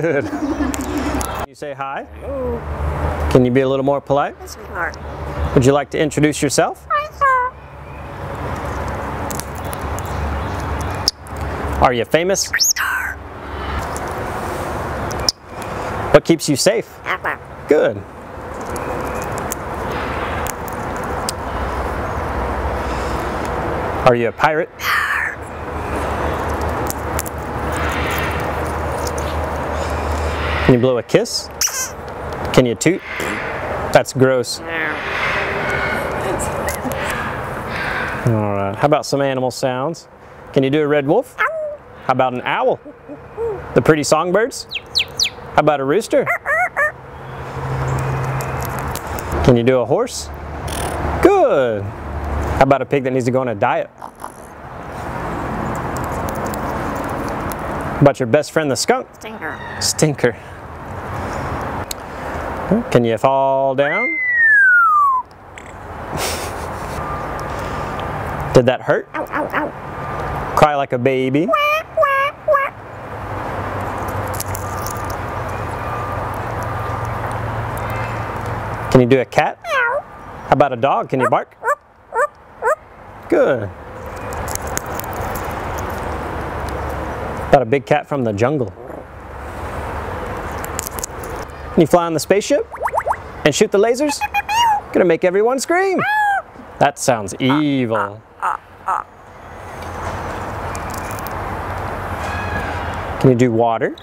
Good. Can you say hi? Hello. Can you be a little more polite? Sweetheart. Would you like to introduce yourself? Hi, sir. Are you famous? Star. What keeps you safe? Apple. Good. Are you a pirate? Can you blow a kiss? Can you toot? That's gross. Alright, how about some animal sounds? Can you do a red wolf? How about an owl? The pretty songbirds? How about a rooster? Can you do a horse? Good. How about a pig that needs to go on a diet? How about your best friend, the skunk? Stinker. Stinker. Can you fall down? Did that hurt? Ow, ow, ow. Cry like a baby? Can you do a cat? Ow. How about a dog? Can you bark? Good. About a big cat from the jungle. Can you fly on the spaceship? And shoot the lasers? Gonna make everyone scream. That sounds evil. Can you do water?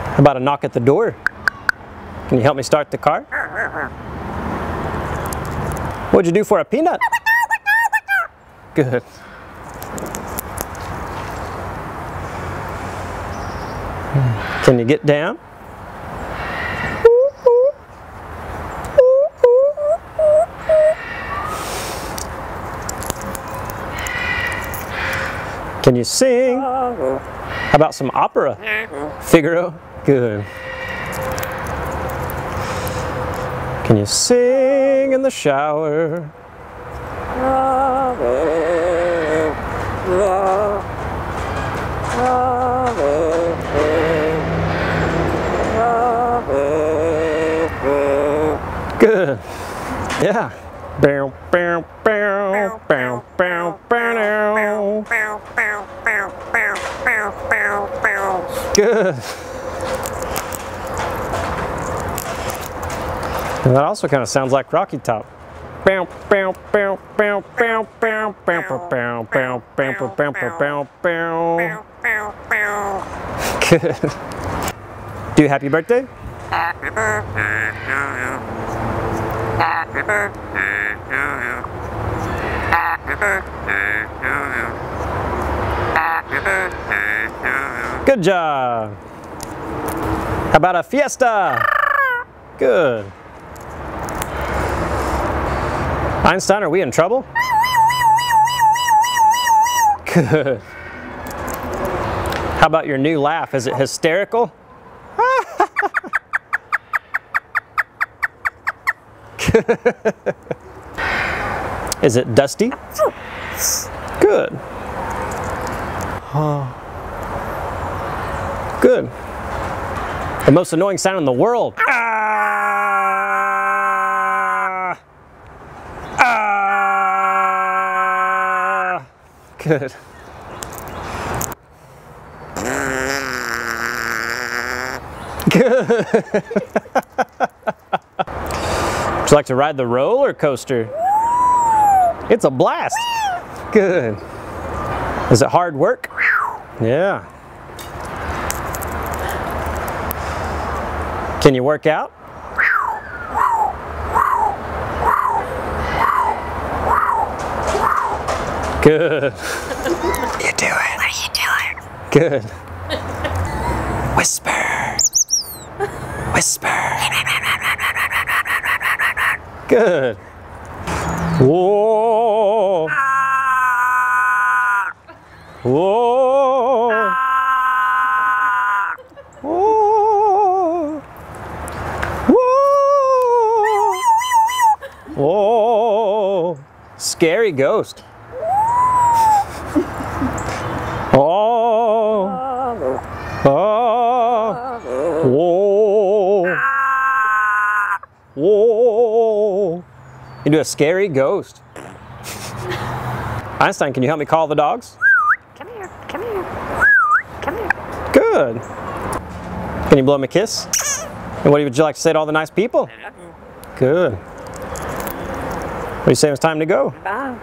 How about a knock at the door? Can you help me start the car? What'd you do for a peanut? Good. Can you get down? Can you sing? How about some opera? Figaro? Good. Can you sing in the shower? Good. Yeah. Bow, bow, bow, bow, bow, bow. Good. And that also kind of sounds like Rocky Top. Bow, bow, bow, bow, bow, bow, bow, bow, bow, bow, bow, bow, bow. Good. Do happy birthday? Happy birthday to you. Happy birthday to you. Happy birthday to you. Happy birthday to you. Good job. How about a fiesta? Good. Einstein, are we in trouble? Good. How about your new laugh? Is it hysterical? Is it dusty? Good. Good. The most annoying sound in the world. Ah! Ah! Good. Good. Would you like to ride the roller coaster? It's a blast. Good. Is it hard work? Yeah. Can you work out? Good. What are you doing? What are you doing? Good. Whisper. Whisper. Good. Whoa. Whoa. Whoa. Whoa. Whoa. Scary ghost. You do a scary ghost. Einstein, can you help me call the dogs? Come here, come here, come here. Good. Can you blow him a kiss? And what would you like to say to all the nice people? Good. What do you say it's time to go? Bye.